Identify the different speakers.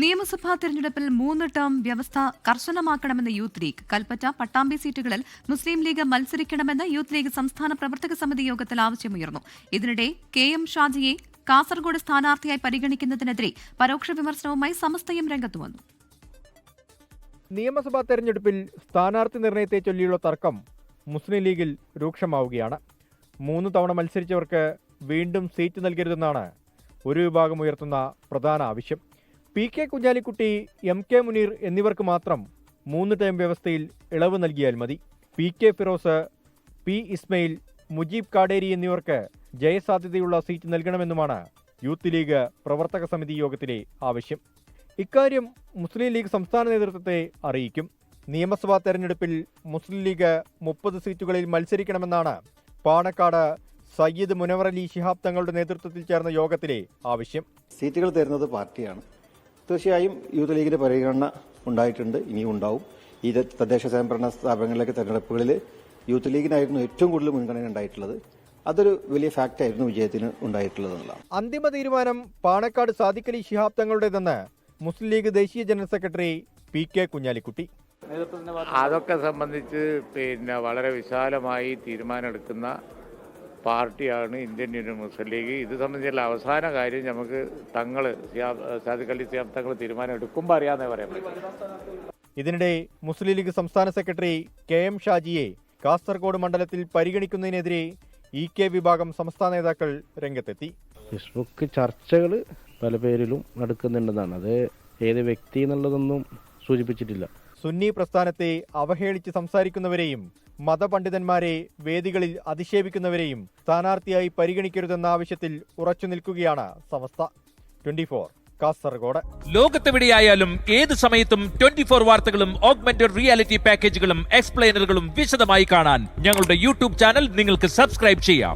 Speaker 1: നിയമസഭാ തെരഞ്ഞെടുപ്പിൽ 3 ടേം വ്യവസ്ഥ കർശനമാക്കണമെന്ന് യൂത്ത് ലീഗ്. കൽപ്പറ്റ, പട്ടാമ്പി സീറ്റുകളിൽ മുസ്ലിം ലീഗ് മത്സരിക്കണമെന്ന് യൂത്ത് ലീഗ് സംസ്ഥാന പ്രവർത്തക സമിതി യോഗത്തിൽ ആവശ്യമുയർന്നു. ഇതിനിടെ KM ഷാജിയെ കാസർഗോഡ് സ്ഥാനാർത്ഥിയായി പരിഗണിക്കുന്നതിനെതിരെ പരോക്ഷ വിമർശനവുമായി സമസ്തയും രംഗത്തുവന്നു.
Speaker 2: നിയമസഭാ തെരഞ്ഞെടുപ്പിൽ സ്ഥാനാർത്ഥി നിർണയത്തെ ചൊല്ലിയുള്ള തർക്കം മുസ്ലിം ലീഗിൽ രൂക്ഷമാവുകയാണ്. 3 തവണ മത്സരിച്ചവർക്ക് വീണ്ടും സീറ്റ് നൽകരുതെന്നാണ് ഒരു വിഭാഗം ഉയർത്തുന്ന പ്രധാന ആവശ്യം. PK കുഞ്ഞാലിക്കുട്ടി, MK മുനീർ എന്നിവർക്ക് മാത്രം 3 ടേം വ്യവസ്ഥയിൽ ഇളവ് നൽകിയാൽ മതി. PK ഫിറോസ്, P ഇസ്മയിൽ, മുജീബ് കാടേരി എന്നിവർക്ക് ജയസാധ്യതയുള്ള സീറ്റ് നൽകണമെന്നുമാണ് യൂത്ത് ലീഗ് പ്രവർത്തക സമിതി യോഗത്തിലെ ആവശ്യം. ഇക്കാര്യം മുസ്ലിം ലീഗ് സംസ്ഥാന നേതൃത്വത്തെ അറിയിക്കും. നിയമസഭാ തെരഞ്ഞെടുപ്പിൽ മുസ്ലിം ലീഗ് 30 സീറ്റുകളിൽ മത്സരിക്കണമെന്നാണ് പാണക്കാട് സയ്യിദ് മുനവറലി ശിഹാബ് തങ്ങളുടെ നേതൃത്വത്തിൽ ചേർന്ന യോഗത്തിലെ ആവശ്യം.
Speaker 3: സീറ്റുകൾ തരുന്നത് പാർട്ടിയാണ്. തീർച്ചയായും യൂത്ത് ലീഗിന്റെ പരിഗണന ഉണ്ടായിട്ടുണ്ട്, ഇനിയും ഉണ്ടാവും. ഈ തദ്ദേശ സ്വയംഭരണ സ്ഥാപനങ്ങളിലേക്ക് തെരഞ്ഞെടുപ്പുകളിൽ യൂത്ത് ലീഗിനായിരുന്നു ഏറ്റവും കൂടുതൽ മുൻഗണന ഉണ്ടായിട്ടുള്ളത്. അതൊരു വലിയ ഫാക്റ്റായിരുന്നു വിജയത്തിന് ഉണ്ടായിട്ടുള്ളതെന്നുള്ളതാണ്.
Speaker 2: അന്തിമ തീരുമാനം പാണക്കാട് സാദിഖ് അലി ശിഹാബ് തങ്ങളുടേതെന്ന് മുസ്ലിം ലീഗ് ദേശീയ ജനറൽ സെക്രട്ടറി PK കുഞ്ഞാലിക്കുട്ടി.
Speaker 4: അതൊക്കെ സംബന്ധിച്ച് വളരെ വിശാലമായി തീരുമാനമെടുക്കുന്ന പാർട്ടിയാണ് ഇന്ത്യൻ യൂണിയൻ മുസ്ലിം ലീഗ്. ഇത് സംബന്ധിച്ചുള്ള അവസാന കാര്യം നമുക്ക് സാദിഖ് അലി ശിഹാബ് തങ്ങൾ തീരുമാനം എടുക്കുമ്പോൾ അറിയാമെന്നേ പറയാൻ പറ്റും.
Speaker 2: ഇതിനിടെ മുസ്ലിം ലീഗ് സംസ്ഥാന സെക്രട്ടറി KM ഷാജിയെ കാസർഗോഡ് മണ്ഡലത്തിൽ പരിഗണിക്കുന്നതിനെതിരെ EK വിഭാഗം സംസ്ഥാന നേതാക്കൾ രംഗത്തെത്തി.
Speaker 5: ഫേസ്ബുക്ക് ചർച്ചകൾ പല പേരിലും നടക്കുന്നുണ്ടെന്നാണ്. അത് ഏത് വ്യക്തി എന്നുള്ളതൊന്നും സൂചിപ്പിച്ചിട്ടില്ല.
Speaker 2: സുന്നി പ്രസ്ഥാനത്തെ അവഹേളിച്ച് സംസാരിക്കുന്നവരെയും മതപണ്ഡിതന്മാരെ വേദികളിൽ അധിക്ഷേപിക്കുന്നവരെയും സ്ഥാനാർത്ഥിയായി പരിഗണിക്കരുതെന്ന ആവശ്യത്തിൽ ഉറച്ചു നിൽക്കുകയാണ് സമസ്ത. 24 കാസർഗോഡ്.
Speaker 6: ലോകത്തെവിടെയായാലും ഏത് സമയത്തും 24 വാർത്തകളും ഓഗ്മെന്റഡ് റിയാലിറ്റി പാക്കേജുകളും എക്സ്പ്ലെയിനറുകളും വിശദമായി കാണാൻ ഞങ്ങളുടെ YouTube ചാനൽ നിങ്ങൾക്ക് സബ്സ്ക്രൈബ് ചെയ്യാം.